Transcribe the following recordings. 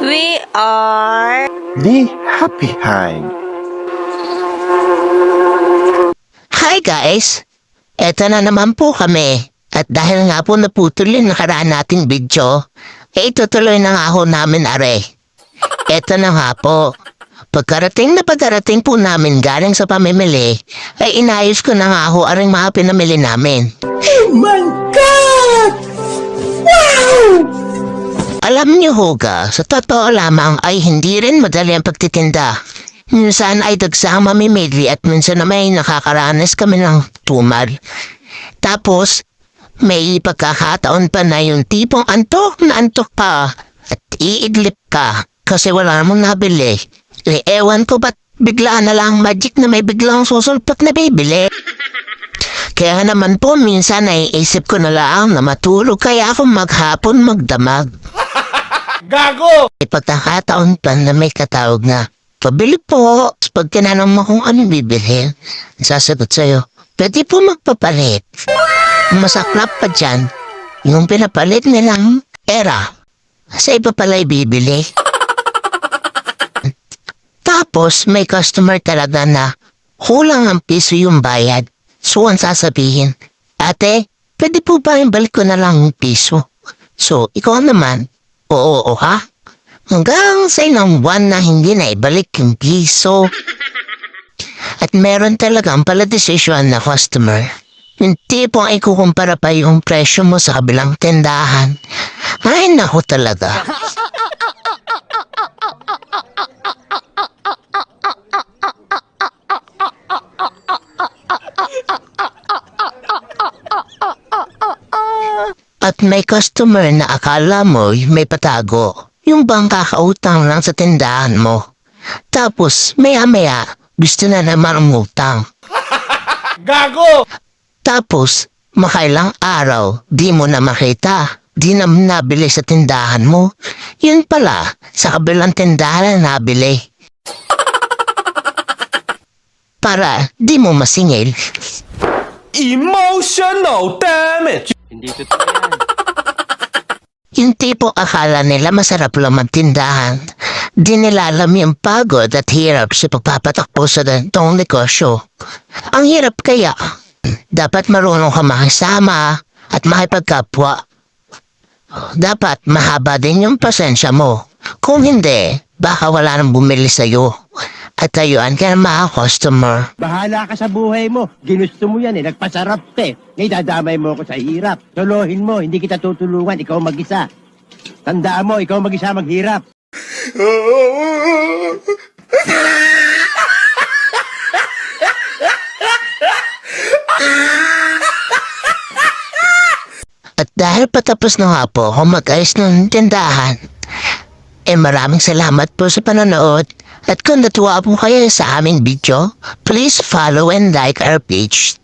We are The Happy Hive. Hi guys! Eto na naman po kami. At dahil nga po naputol yung nakaraan nating video, itutuloy na nga ho namin are. Eto na nga po. Pagkarating po namin galing sa pamimili, ay inayos ko na nga ho aring mga pinamili namin. Oh my God! Wow! Alam niyo Hoga, sa totoo lamang ay hindi rin madali ang pagtitinda. Minsan ay dagsang mamimili at minsan na may nakakaranas kami ng tumal. Tapos, may pagkakataon pa na yung tipong antok na antok pa at iidlip ka kasi wala namang nabili. Ewan ko ba't bigla na lang magic na may biglang susulpot na bibili. Kaya naman po minsan ay isip ko na lang na matulog kaya ako maghapon magdamag. Gago! May pagkakataon pa na may katawag na, pabili po. Pag tinanong mo kung anong bibili, sasagot sa'yo, pwede po magpapalit. Ang masaklap pa dyan, yung pinapalit nilang era, sa iba pala'y bibili. Tapos may customer talaga na kulang ang piso yung bayad. So ang sasabihin, ate, pwede po ba yung balik ko na lang yung piso? So ikaw naman, oo ha? Hanggang sa ilang buwan na hindi na ibalik yung piso. At meron talagang pala decision na customer. Yung tipong ay kukumpara pa yung presyo mo sa kabilang tindahan. Ay naku talaga. At may customer na akala mo may patago. Yung bang kakautang lang sa tindahan mo. Tapos maya-maya gusto na naman umutang. Gago! Tapos makailang araw di mo na makita. Di na nabili sa tindahan mo. Yun pala sa kabilang tindahan na nabili. Para di mo masingil. Emotional damage! Hindi totoo yan. Yung tipo akala nila masarap lang magtindahan. Di nila alam yung pagod at hirap sa pagpapatakbo sa ganitong negosyo. Ang hirap kaya, dapat marunong ka makisama at makipagkapwa. Dapat mahaba din yung pasensya mo. Kung hindi, baka wala nang bumili sa'yo. At tayuan ka ng mga customer. Bahala ka sa buhay mo. Ginusto mo yan eh. Nagpasarap ka eh. Idadamay mo ko sa hirap. Tuluhin mo. Hindi kita tutulungan. Ikaw mag-isa. Tandaan mo, ikaw mag-isa maghirap. At dahil patapos na nga po ako mag-ayos ng tindahan, maraming salamat po sa panonood. At kung natuwa po kayo sa aming video, please follow and like our page.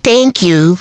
Thank you!